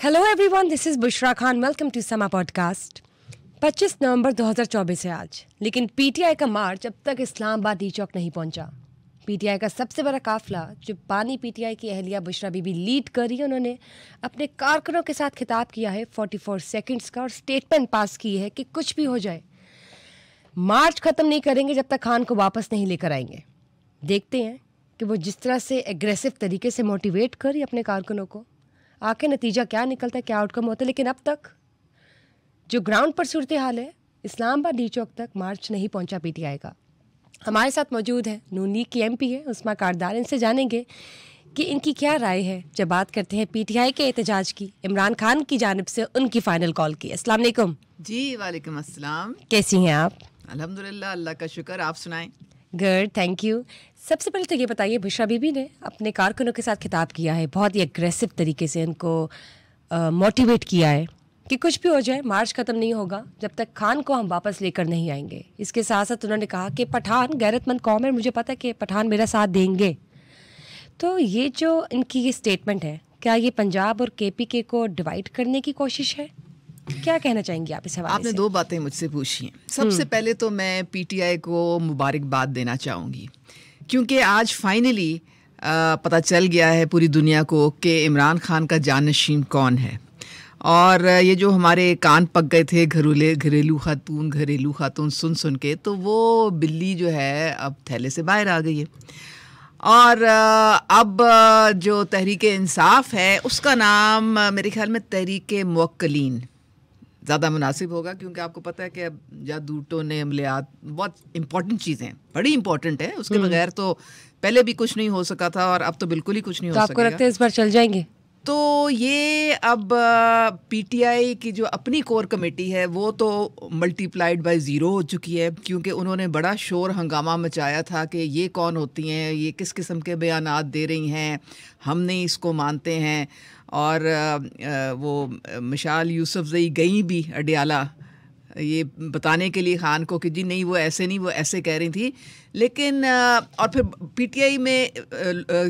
Hello everyone, this is Bushra Khan. Welcome to Samaa podcast. 25 नवंबर 2024 है आज, लेकिन पीटीआई का मार्च अब तक इस्लामाबाद डी चौक नहीं पहुंचा। पीटीआई का सबसे बड़ा काफिला जो पानी पीटीआई की अहलिया बुशरा बीबी लीड कर रही है, उन्होंने अपने कारकुनों के साथ खिताब किया है 44 सेकंड्स का और स्टेटमेंट पास की है कि कुछ भी हो जाए मार्च खत्म नहीं करेंगे जब तक खान को वापस नहीं लेकर आएंगे। देखते हैं कि वो जिस तरह से एग्रेसिव तरीके से मोटिवेट करी अपने कारकुनों को, आखिर नतीजा क्या निकलता है, क्या आउटकम होता है। लेकिन अब तक जो ग्राउंड पर सूरत हाल है, इस्लामाबाद डी चौक तक मार्च नहीं पहुंचा पीटीआई का। हमारे साथ मौजूद है नून लीग की एमपी है उस्मा कारदार। इनसे जानेंगे कि इनकी क्या राय है जब बात करते हैं पीटीआई के एहतजाज की, इमरान खान की जानिब से उनकी फाइनल कॉल की। अस्सलाम वालेकुम। जी वालेकुम अस्सलाम। कैसी हैं आप? अल्हम्दुलिल्लाह, अल्लाह का शुक्र। आप सुनाएं। Good, thank you. सबसे पहले तो ये बताइए, बुशरा बीबी ने अपने कारकुनों के साथ खिताब किया है, बहुत ही एग्रेसिव तरीके से उनको मोटिवेट किया है कि कुछ भी हो जाए मार्च ख़त्म नहीं होगा जब तक खान को हम वापस लेकर नहीं आएंगे। इसके साथ साथ उन्होंने कहा कि पठान गैरतमंद कौम है, मुझे पता है कि पठान मेरा साथ देंगे। तो ये जो इनकी ये स्टेटमेंट है, क्या ये पंजाब और केपीके को डिवाइड करने की कोशिश है? क्या कहना चाहेंगी आप इस हवाले से? आपने दो बातें मुझसे पूछी हैं। सबसे पहले तो मैं पीटीआई को मुबारकबाद देना चाहूँगी, क्योंकि आज फाइनली पता चल गया है पूरी दुनिया को कि इमरान खान का जानशीन कौन है। और ये जो हमारे कान पक गए थे घरेलू खातून सुन सुन के, तो वो बिल्ली जो है अब थैले से बाहर आ गई है। और अब जो तहरीक इंसाफ है उसका नाम मेरे ख्याल में तहरीक मुवक्किलीन ज़्यादा मुनासिब होगा, क्योंकि आपको पता है कि अब जादूटों ने अमलियात बहुत इंपॉर्टेंट चीज़ें, बड़ी इंपॉर्टेंट है, उसके बगैर तो पहले भी कुछ नहीं हो सका था और अब तो बिल्कुल ही कुछ नहीं हो सकेगा। आपको लगता है इस बार चल जाएंगे? तो ये अब पीटीआई की जो अपनी कोर कमेटी है वो तो मल्टीप्लाइड बाय ज़ीरो हो चुकी है, क्योंकि उन्होंने बड़ा शोर हंगामा मचाया था कि ये कौन होती हैं, ये किस किस्म के बयानात दे रही हैं, हम नहीं इसको मानते हैं। और वो मिशाल यूसुफजई गई भी अडियाला ये बताने के लिए खान को कि जी नहीं वो ऐसे नहीं, वो ऐसे कह रही थी। लेकिन और फिर पीटीआई में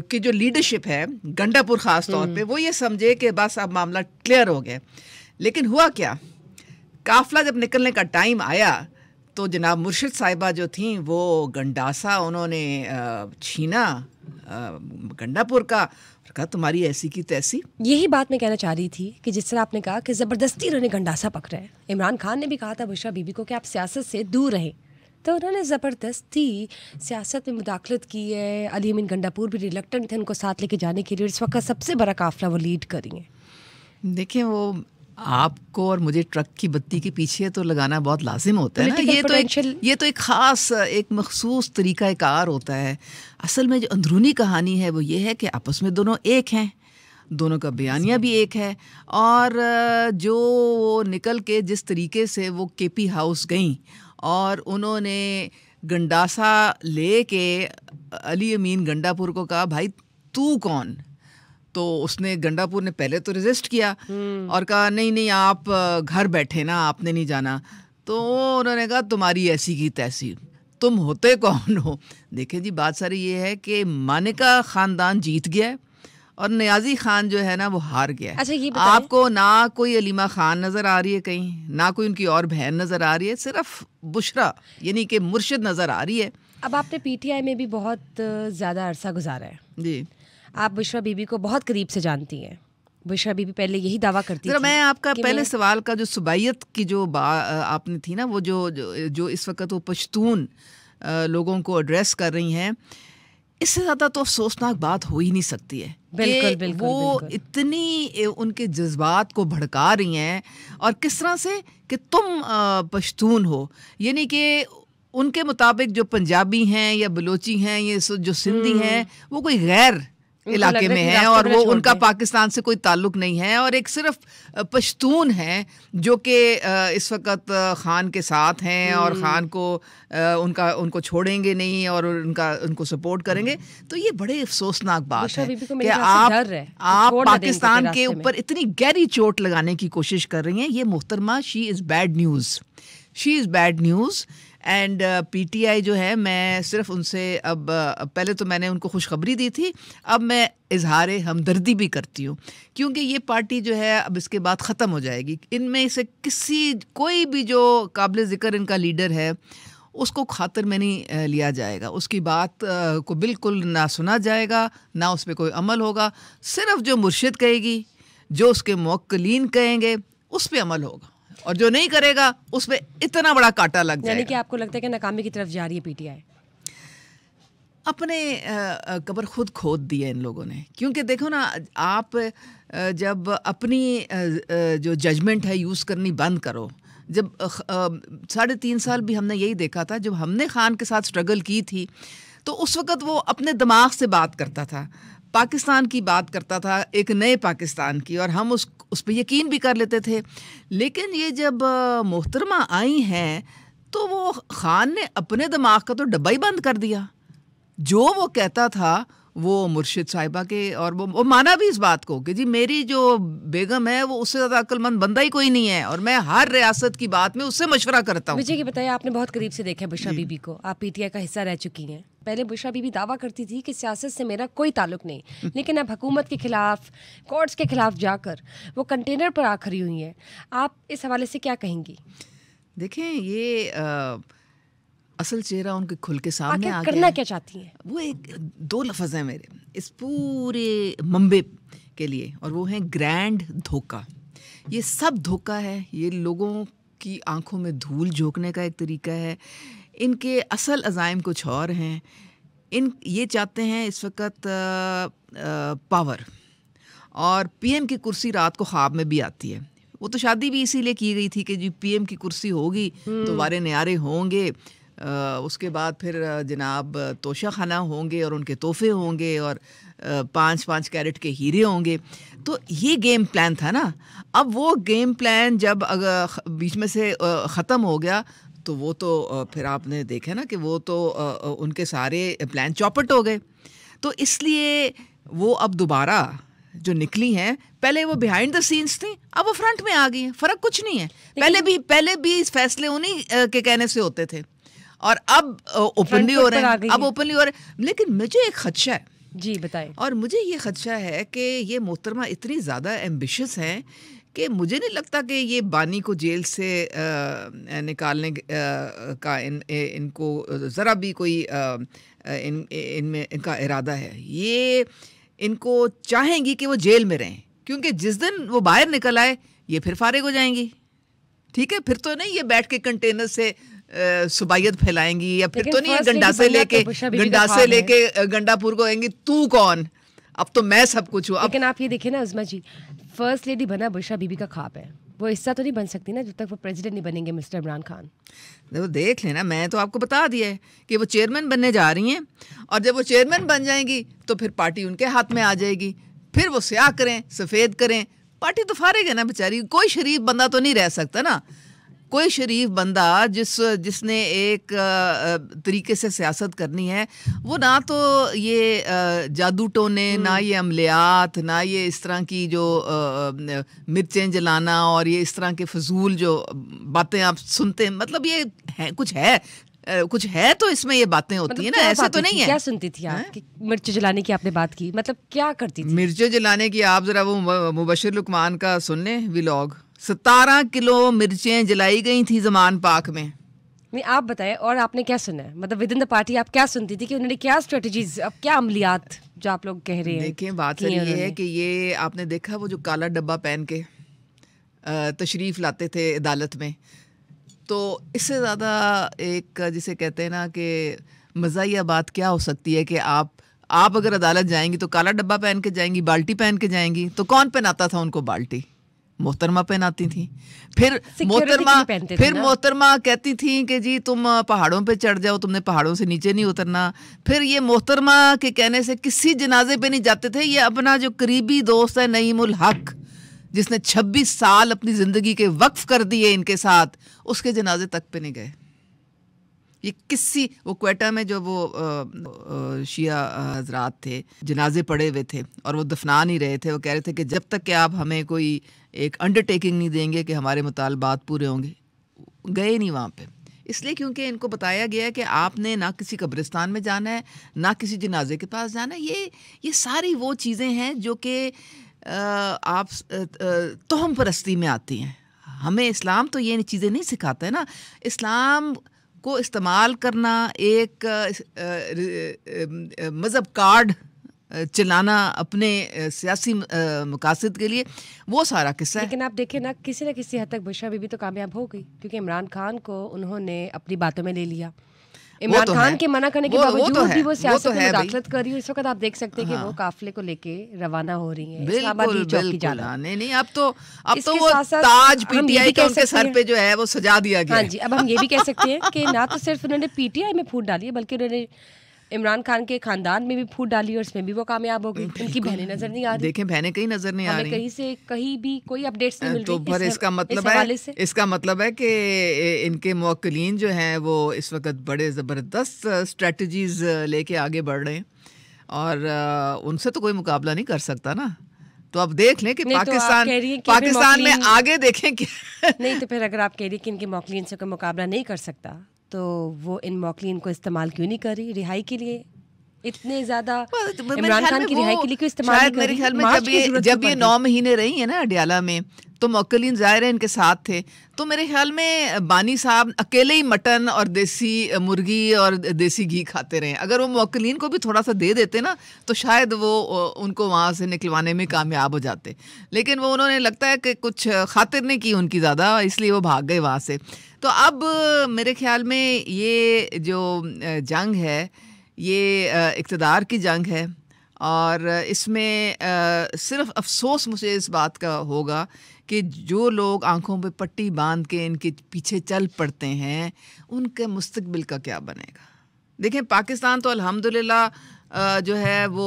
की जो लीडरशिप है गंडापुर ख़ास तौर पे, वो ये समझे कि बस अब मामला क्लियर हो गया। लेकिन हुआ क्या, काफ़िला जब निकलने का टाइम आया तो जनाब मुर्शिद साहिबा जो थी वो गंडासा उन्होंने छीना गंडापुर का, कहा तुम्हारी ऐसी की तैसी। यही बात मैं कहना चाह रही थी कि जिस तरह आपने कहा कि ज़बरदस्ती उन्होंने गंडासा पकड़ा है। इमरान खान ने भी कहा था बुशरा बीबी को कि आप सियासत से दूर रहें, तो उन्होंने ज़बरदस्ती सियासत में मुदाखलत की है। अली अमीन गंडापुर भी रिलक्टेंट थे उनको साथ लेके जाने के लिए। इस वक्त सबसे बड़ा काफिला वो लीड कर रही हैं। देखिए, वो आपको और मुझे ट्रक की बत्ती के पीछे तो लगाना बहुत लाजिम होता है ना। ये तो एक ख़ास एक मखसूस तरीका कार होता है। असल में जो अंदरूनी कहानी है वो ये है कि आपस में दोनों एक हैं, दोनों का बयानिया भी एक है। और जो निकल के जिस तरीके से वो केपी हाउस गई और उन्होंने गंडासा ले के अली अमीन गंडापुर को कहा भाई तू कौन, तो उसने गंडापुर ने पहले तो रेजिस्ट किया और कहा नहीं नहीं आप घर बैठे ना, आपने नहीं जाना। तो उन्होंने कहा तुम्हारी ऐसी की तैसी, तुम होते कौन हो। देखिए जी, बात सारी ये है कि मानिका ख़ानदान जीत गया है और नियाज़ी खान जो है ना वो हार गया है। अच्छा, ये आपको ना कोई अलीमा खान नज़र आ रही है कहीं, ना कोई उनकी और बहन नज़र आ रही है, सिर्फ बुशरा यानी कि मुर्शिद नज़र आ रही है। अब आपने पीटीआई में भी बहुत ज़्यादा अरसा गुजारा है जी, आप बुशरा बीबी को बहुत करीब से जानती हैं। बुशरा बीबी पहले यही दावा करती थी। मैं आपका पहले सवाल का जो सुबाइयत की जो आपने थी ना, वो जो इस वक्त वो पश्तून लोगों को एड्रेस कर रही हैं, इससे ज़्यादा तो अफसोसनाक बात हो ही नहीं सकती है। बिल्कुल, वो इतनी उनके जज्बात को भड़का रही हैं और किस तरह से कि तुम पश्तून हो, यानी कि उनके मुताबिक जो पंजाबी हैं या बलोची हैं, ये जो सिंधी हैं, वो कोई गैर इलाके में है और वो उनका पाकिस्तान से कोई ताल्लुक नहीं है और एक सिर्फ पश्तून है जो कि इस वक्त खान के साथ हैं और खान को उनको छोड़ेंगे नहीं और उनको सपोर्ट करेंगे। तो ये बड़े अफसोसनाक बात है कि आप पाकिस्तान के ऊपर इतनी गहरी चोट लगाने की कोशिश कर रही हैं। ये मोहतरमा she is bad news and PTI जो है, मैं सिर्फ उनसे अब पहले तो मैंने उनको खुशखबरी दी थी, अब मैं इजहार हमदर्दी भी करती हूँ, क्योंकि ये पार्टी जो है अब इसके बाद ख़त्म हो जाएगी। इनमें से कोई भी जो काबिल ज़िक्र इनका लीडर है उसको खातिर में नहीं लिया जाएगा, उसकी बात को बिल्कुल ना सुना जाएगा, ना उस पर कोई अमल होगा। सिर्फ जो मुर्शिद कहेगी, जो उसके मुवक्किलीन कहेंगे, उस पर अमल होगा, और जो नहीं करेगा उस पर इतना बड़ा कांटा लग जाएगा। यानी कि आपको लगता है कि नाकामी की तरफ जा रही है पीटीआई? अपने कब्र खुद खोद दी है इन लोगों ने, क्योंकि देखो ना, आप जब अपनी जो जजमेंट है यूज़ करनी बंद करो, जब 3.5 साल भी हमने यही देखा था, जब हमने खान के साथ स्ट्रगल की थी तो उस वक़्त वो अपने दिमाग से बात करता था, पाकिस्तान की बात करता था, एक नए पाकिस्तान की, और हम उस पर यकीन भी कर लेते थे। लेकिन ये जब मोहतरमा आई हैं तो वो खान ने अपने दिमाग का तो डब्बा ही बंद कर दिया। जो वो कहता था वो मुर्शिद साहिबा के, और वो माना भी इस बात को कि जी मेरी जो बेगम है वो उससे ज़्यादा अक्लमंद बंदा ही कोई नहीं है, और मैं हर रियासत की बात में उससे मशवरा करता हूँ। मुझे ये बताइए, आपने बहुत करीब से देखा है बुशरा बीबी को, आप पीटीआई का हिस्सा रह चुकी हैं। पहले बुशरा बीबी दावा करती थी कि सियासत से मेरा कोई ताल्लुक नहीं, लेकिन अब हुकूमत के खिलाफ, कोर्ट्स के खिलाफ जाकर वो कंटेनर पर आ खड़ी हुई हैं। आप इस हवाले से क्या कहेंगी? देखें, ये असल चेहरा उनके खुल के सामने आ गया। करना क्या चाहती हैं वो? 2 लफ्ज़ हैं मेरे इस पूरे मंबे के लिए, और वो हैं ग्रैंड धोखा। ये सब धोखा है, ये लोगों की आंखों में धूल झोंकने का एक तरीका है। इनके असल अज़ाइम कुछ और हैं। ये चाहते हैं इस वक्त पावर, और पीएम की कुर्सी रात को ख्वाब में भी आती है। वो तो शादी भी इसीलिए की गई थी कि जी पीएम की कुर्सी होगी तो वारे न्यारे होंगे, उसके बाद फिर जनाब तोशा खाना होंगे और उनके तोहफे होंगे, और 5-5 कैरेट के हीरे होंगे। तो ये गेम प्लान था ना। अब वो गेम प्लान जब बीच में से ख़त्म हो गया तो वो तो फिर आपने देखा ना कि वो तो उनके सारे प्लान चौपट हो गए। तो इसलिए वो अब दोबारा जो निकली हैं, पहले वो बिहाइंड द सीन्स थी, अब वो फ्रंट में आ गई हैं। फ़र्क कुछ नहीं है। पहले भी इस फैसले उन्हीं के कहने से होते थे, और अब ओपनली हो रहे हैं, अब ओपनली हो रहे हैं। लेकिन मुझे एक खदशा है। जी बताएं। और मुझे ये खदशा है कि ये मोहतरमा इतनी ज़्यादा एम्बिशियस हैं कि मुझे नहीं लगता कि ये बानी को जेल से निकालने का इनको ज़रा भी कोई इनमें इनका इरादा है। ये इनको चाहेंगी कि वो जेल में रहें, क्योंकि जिस दिन वो बाहर निकल आए ये फिर फारिग हो जाएंगी। ठीक है, फिर तो नहीं ये बैठ के कंटेनर से सुबायत फैलाएंगी, या फिर तो नहीं गंडासे लेके गंडापुर को आएंगी, तू कौन, अब तो मैं सब कुछ हूँ। लेकिन आप ये देखिए ना उज़्मा जी, फर्स्ट लेडी बना बुशरा बीबी का ख्वाब है, वो हिस्सा तो नहीं बन सकती ना जब तक वो प्रेसिडेंट नहीं बनेंगे मिस्टर इमरान खान। देखो देख लेना, मैं तो आपको बता दिया है कि वो चेयरमैन बनने जा रही हैं, और जब वो चेयरमैन बन जाएंगी तो फिर पार्टी उनके हाथ में आ जाएगी। फिर वो स्याह करें सफ़ेद करें, पार्टी तो फारिग है ना बेचारी। कोई शरीफ बंदा तो नहीं रह सकता ना, कोई शरीफ बंदा जिसने एक तरीके से सियासत करनी है, वो ना तो ये जादू टोने, ना ये अमलियात, ना ये इस तरह की जो मिर्चें जलाना और ये इस तरह के फजूल जो बातें आप सुनते हैं, मतलब ये है कुछ है तो इसमें ये बातें होती है ना, ऐसे तो नहीं है। क्या सुनती थी आप कि मिर्च जलाने की आपने बात की, मतलब क्या करती थी? मिर्चें जलाने की आप जरा वो मुबशिर लुकमान का सुन लें व्लॉग। 17 किलो मिर्चें जलाई गई थी ज़मान पाक में। नहीं, आप बताएं, और आपने क्या सुना है, मतलब विद इन द पार्टी आप क्या सुनती थी कि उन्होंने क्या स्ट्रेटजीज, अब क्या अमलियात जो आप लोग कह रहे हैं? देखें, बात ये है कि ये आपने देखा वो जो काला डब्बा पहन के तशरीफ़ लाते थे अदालत में, तो इससे ज़्यादा एक जिसे कहते हैं ना कि मज़ाहिया बात क्या हो सकती है कि आप अगर अदालत जाएंगी तो काला डब्बा पहन के जाएंगी, बाल्टी पहन के जाएंगी। तो कौन पहनाता था उनको बाल्टी? मोहतरमा पहनाती थी। फिर मोहतरमा कहती थी कि जी तुम पहाड़ों पे चढ़ जाओ, तुमने पहाड़ों से नीचे नहीं उतरना। फिर ये मोहतरमा के कहने से किसी जनाजे पे नहीं जाते थे। ये अपना जो करीबी दोस्त है नईमुल हक, जिसने 26 साल अपनी ज़िंदगी के वक्फ कर दिए इनके साथ, उसके जनाजे तक पे नहीं गए। ये वो क्वेटा में जो वो शिया हजरात थे, जनाजे पड़े हुए थे और वो दफना नहीं रहे थे। वो कह रहे थे कि जब तक कि आप हमें कोई एक अंडरटेकिंग नहीं देंगे कि हमारे मुतालबात पूरे होंगे, गए नहीं वहाँ पे। इसलिए क्योंकि इनको बताया गया है कि आपने ना किसी कब्रिस्तान में जाना है, ना किसी जनाजे के पास जाना है। ये सारी वो चीज़ें हैं जो कि आप तोहम परस्ती में आती हैं। हमें इस्लाम तो ये चीज़ें नहीं सिखाता है ना। इस्लाम को इस्तेमाल करना एक मज़हब कार्ड चलाना अपने सियासी मकासद के लिए, वो सारा किस्सा है। लेकिन आप देखें ना, किसी न किसी हद तक बुशरा बीबी तो कामयाब हो गई, क्योंकि इमरान खान को उन्होंने अपनी बातों में ले लिया। इमरान खान के मना करने के बावजूद भी वो सियासत में मुदाखलत कर रही है। इस वक्त आप देख सकते हैं कि वो काफिले को लेके रवाना हो रही हैं इस्लामाबाद चौक की जाना। नहीं, अब तो वो ताज पीटीआई का उनके सर पे जो है वो सजा दिया गया। हाँ जी, अब हम ये भी कह सकते हैं कि ना तो सिर्फ उन्होंने पीटीआई में फूट डाली है, बल्कि उन्होंने इमरान खान के खानदान में भी फूट डाली और उसमें भी वो कामयाब हो गई। उनकी बहनें नजर नहीं आ रही। देखें, बहनें कहीं नजर नहीं आ रही, कहीं से कहीं भी कोई अपडेट्स नहीं मिल रही। तो फिर इसका मतलब है कि इनके मुवक्किलीन जो हैं वो इस वक्त बड़े ज़बरदस्त स्ट्रेटजीज लेके आगे बढ़ रहे हैं और उनसे तो कोई मुकाबला नहीं कर सकता ना। तो अब देख लें कि पाकिस्तान में आगे देखें क्या। नहीं तो फिर अगर आप कह रही कि इनके मौकलीन से कोई मुकाबला नहीं कर सकता, तो वो इन मौकलीन को इस्तेमाल क्यों नहीं कर रही रिहाई के लिए? इतने ज्यादा इमरान खान की रिहाई के लिए क्यों इस्तेमाल नहीं कर रही? मेरे ख्याल में जब ये 9 महीने रही है ना अडियाला में, तो मौकलीन ज़ाहिर है इनके साथ थे। तो मेरे ख्याल में बानी साहब अकेले ही मटन और देसी मुर्गी और देसी घी खाते रहे। अगर वो मौकलीन को भी थोड़ा सा दे देते ना, तो शायद वो उनको वहाँ से निकलवाने में कामयाब हो जाते। लेकिन वो उन्होंने लगता है कि कुछ खातिर नहीं की उनकी ज़्यादा, इसलिए वो भाग गए वहाँ से। तो अब मेरे ख्याल में ये जो जंग है, ये इक़्तिदार की जंग है और इसमें सिर्फ अफसोस मुझे इस बात का होगा कि जो लोग आंखों पे पट्टी बांध के इनके पीछे चल पड़ते हैं, उनके मुस्तकबिल का क्या बनेगा। देखें, पाकिस्तान तो अल्हम्दुलिल्लाह जो है वो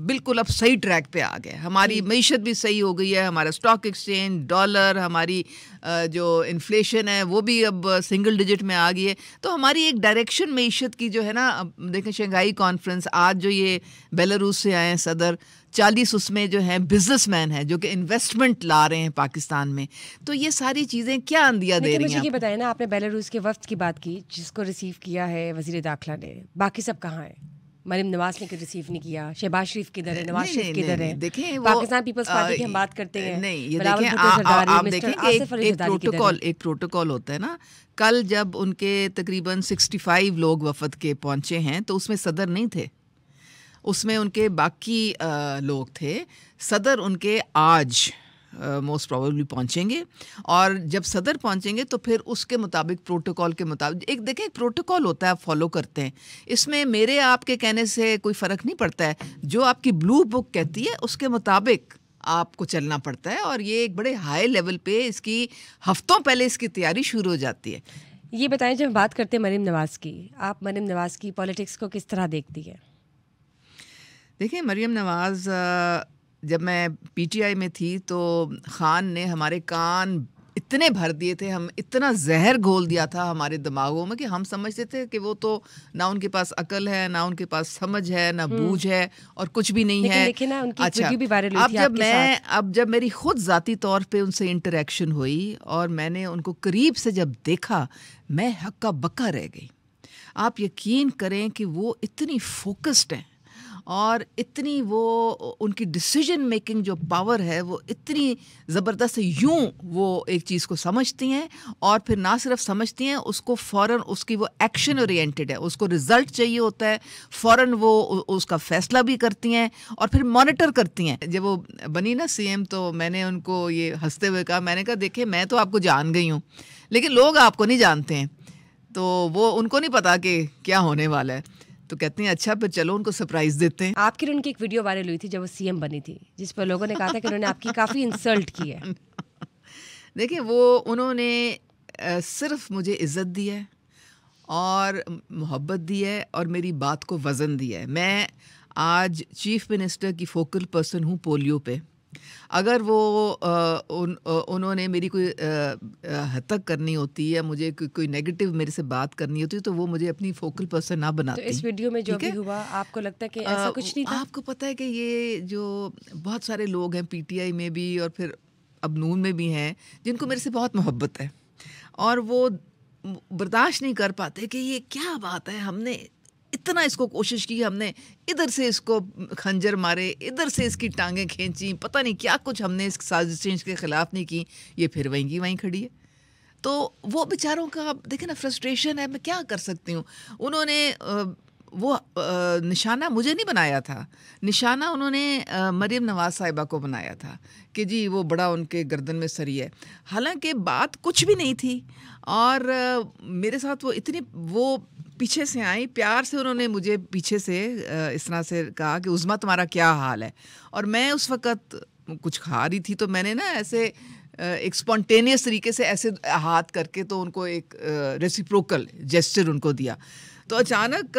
बिल्कुल अब सही ट्रैक पे आ गया। हमारी मईशत भी सही हो गई है, हमारा स्टॉक एक्सचेंज, डॉलर, हमारी जो इन्फ्लेशन है वो भी अब सिंगल डिजिट में आ गई है। तो हमारी एक डायरेक्शन मईशत की जो है ना, अब देखें शंघाई कॉन्फ्रेंस, आज जो ये बेलारूस से आए हैं सदर, 40 उसमें जो हैं बिजनेसमैन हैं जो कि इन्वेस्टमेंट ला रहे हैं पाकिस्तान में। तो ये सारी चीज़ें क्या अंदिया दे रही हैं। मुझे ये बताया ना, आपने बेलारूस के वफ्द की बात की जिसको रिसीव किया है वज़ीर दाखिला ने, बाकी सब कहाँ है? मरीम नवाज ने रिसीव नहीं किया, शहबाज शरीफ किधर है, नवाज शरीफ किधर है? देखें, पाकिस्तान पीपल्स पार्टी की हम बात करते हैं। नहीं, ये देखें, आप देखें कि एक प्रोटोकॉल होता है ना। कल जब उनके तकरीबन 65 लोग वफद के पहुंचे हैं, तो उसमें सदर नहीं थे, उसमें उनके बाकी लोग थे। सदर उनके आज मोस्ट प्रोबेबली पहुंचेंगे और जब सदर पहुंचेंगे तो फिर उसके मुताबिक, प्रोटोकॉल के मुताबिक, एक देखें प्रोटोकॉल होता है, आप फॉलो करते हैं। इसमें मेरे आपके कहने से कोई फ़र्क नहीं पड़ता है। जो आपकी ब्लू बुक कहती है उसके मुताबिक आपको चलना पड़ता है और ये एक बड़े हाई लेवल पे इसकी हफ्तों पहले इसकी तैयारी शुरू हो जाती है। ये बताएं, जब बात करते हैं मरीम नवाज की, आप मरीम नवाज की पॉलिटिक्स को किस तरह देखती है? देखिए, मरीम नवाज़ जब मैं पीटीआई में थी तो ख़ान ने हमारे कान इतने भर दिए थे, हम इतना जहर घोल दिया था हमारे दिमागों में कि हम समझते थे कि वो तो ना उनके पास अकल है, ना उनके पास समझ है, ना बूझ है और कुछ भी नहीं है। लेकिन ना उनकी वीडियो भी वायरल हुई थी आपके साथ। अब जब मेरी खुद ज़ाती तौर पे उनसे इंटरेक्शन हुई और मैंने उनको करीब से जब देखा, मैं हक्का बक्का रह गई। आप यकीन करें कि वो इतनी फोकस्ड हैं और इतनी वो उनकी डिसीजन मेकिंग जो पावर है वो इतनी ज़बरदस्त है। यूं वो एक चीज़ को समझती हैं और फिर ना सिर्फ समझती हैं, उसको फ़ौरन, उसकी वो एक्शन ओरिएंटेड है, उसको रिज़ल्ट चाहिए होता है, फ़ौरन वो उसका फ़ैसला भी करती हैं और फिर मॉनिटर करती हैं। जब वो बनी ना सीएम तो मैंने उनको ये हंसते हुए कहा, मैंने कहा देखिए, मैं तो आपको जान गई हूँ लेकिन लोग आपको नहीं जानते हैं, तो वो उनको नहीं पता कि क्या होने वाला है। तो कहती हैं अच्छा, फिर चलो उनको सरप्राइज देते हैं। आपकी उनकी एक वीडियो वायरल हुई थी जब वो सीएम बनी थी, जिस पर लोगों ने कहा था कि उन्होंने आपकी काफ़ी इंसल्ट की है। देखिए, वो उन्होंने सिर्फ मुझे इज़्ज़त दी है और मोहब्बत दी है और मेरी बात को वज़न दिया है। मैं आज चीफ मिनिस्टर की फोकल पर्सन हूँ पोलियो पे। अगर वो उन्होंने मेरी कोई हद तक करनी होती है, मुझे कोई नेगेटिव मेरे से बात करनी होती तो वो मुझे अपनी फोकल पर्सन ना बनाती। तो इस वीडियो में जो भी हुआ, आपको लगता है कि ऐसा कुछ नहीं था? आपको पता है कि ये जो बहुत सारे लोग हैं पीटीआई में भी और फिर अब नून में भी हैं जिनको मेरे से बहुत मोहब्बत है और वो बर्दाश्त नहीं कर पाते कि ये क्या बात है, हमने इतना इसको कोशिश की, हमने इधर से इसको खंजर मारे, इधर से इसकी टांगें खींची, पता नहीं क्या कुछ हमने इस साजिशें इसके ख़िलाफ़ नहीं की, ये फिर वहीं की वहीं खड़ी है। तो वो बेचारों का देखें ना, फ्रस्ट्रेशन है, मैं क्या कर सकती हूँ। उन्होंने वो निशाना मुझे नहीं बनाया था, निशाना उन्होंने मरीम नवाज़ साहिबा को बनाया था कि जी वो बड़ा उनके गर्दन में सरी है। हालांकि बात कुछ भी नहीं थी, और मेरे साथ वो इतनी वो पीछे से आई, प्यार से उन्होंने मुझे पीछे से इस तरह से कहा कि उज़्मा तुम्हारा क्या हाल है। और मैं उस वक़्त कुछ खा रही थी, तो मैंने ना ऐसे एक स्पॉन्टेनियस तरीके से ऐसे हाथ करके तो उनको एक रेसिप्रोकल जेस्चर उनको दिया। तो अचानक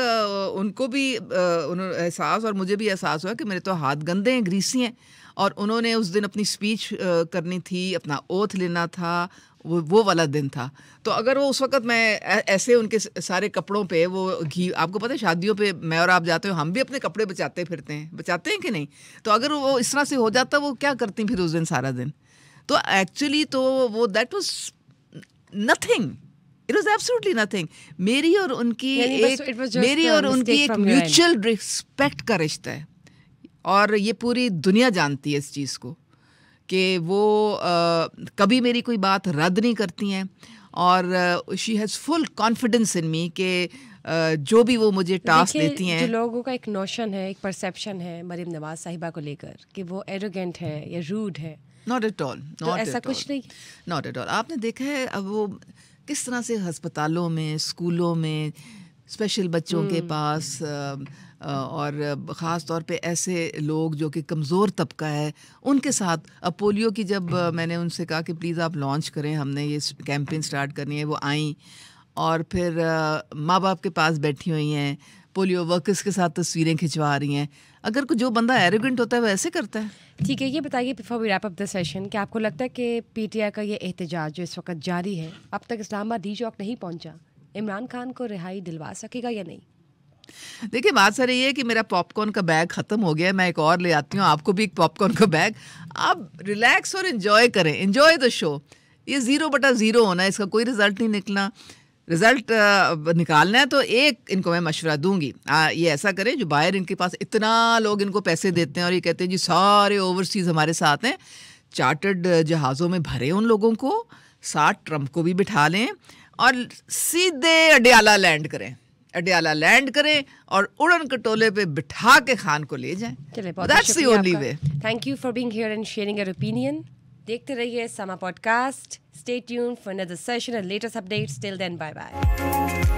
उनको भी उन्होंने एहसास, और मुझे भी एहसास हुआ कि मेरे तो हाथ गंदे हैं, ग्रीसी हैं। और उन्होंने उस दिन अपनी स्पीच करनी थी, अपना ओथ लेना था, वो वाला दिन था। तो अगर वो उस वक़्त मैं ऐसे उनके सारे कपड़ों पे वो घी, आपको पता है शादियों पे मैं और आप जाते हो, हम भी अपने कपड़े बचाते फिरते हैं, बचाते हैं कि नहीं। तो अगर वो इस तरह से हो जाता, वो क्या करती फिर उस दिन सारा दिन। तो एक्चुअली तो वो that was nothing, it was absolutely nothing. मेरी और उनकी एक म्यूचुअल रिस्पेक्ट का रिश्ता है, और ये पूरी दुनिया जानती है इस चीज़ को कि वो कभी मेरी कोई बात रद्द नहीं करती हैं, और she has full confidence in me कि जो भी वो मुझे टास्क देती हैं। जो लोगों का एक नोशन है, एक परसेप्शन है मरीम नवाज साहिबा को लेकर कि वो एरोगेंट है या रूड है, नॉट एट ऑल, तो ऐसा कुछ नहीं, नॉट एट ऑल। आपने देखा है अब वो किस तरह से अस्पतालों में, स्कूलों में, स्पेशल बच्चों के पास, और ख़ास तौर पे ऐसे लोग जो कि कमज़ोर तबका है, उनके साथ। अब पोलियो की जब मैंने उनसे कहा कि प्लीज़ आप लॉन्च करें, हमने ये कैंपेन स्टार्ट करनी है, वो आई और फिर माँ बाप के पास बैठी हुई हैं, पोलियो वर्कर्स के साथ तस्वीरें खिंचवा रही हैं। अगर जो बंदा एरोगेंट होता है वो ऐसे करता है। ठीक है, ये बताइए before we wrap up the session कि आपको लगता है कि पीटीआई का ये एहतजाज जो इस वक्त जारी है, अब तक इस्लामाबाद डी चौक नहीं पहुंचा, इमरान खान को रिहाई दिलवा सकेगा या नहीं? देखिए, बात सारी ये है कि मेरा पॉपकॉर्न का बैग ख़त्म हो गया, मैं एक और ले आती हूँ, आपको भी एक पॉपकॉर्न का बैग। आप रिलैक्स और इन्जॉय करें, इन्जॉय द शो। ये 0/0 होना है, इसका कोई रिज़ल्ट नहीं निकलना। रिज़ल्ट निकालना है तो एक इनको मैं मशवरा दूंगी, ये ऐसा करें, जो बाहर इनके पास इतना लोग इनको पैसे देते हैं और ये कहते हैं जी सारे ओवरसीज़ हमारे साथ हैं, चार्टर्ड जहाज़ों में भरे उन लोगों को, साथ ट्रम्प को भी बिठा लें और सीधे अडियाला लैंड करें, अडियाला लैंड करें और उड़न कटोले पे बिठा के खान को ले जाएं। That's the only way. Thank you for being here and sharing your opinion. देखते रहिए समा podcast. Stay tuned for another session and latest updates. Till then, bye bye.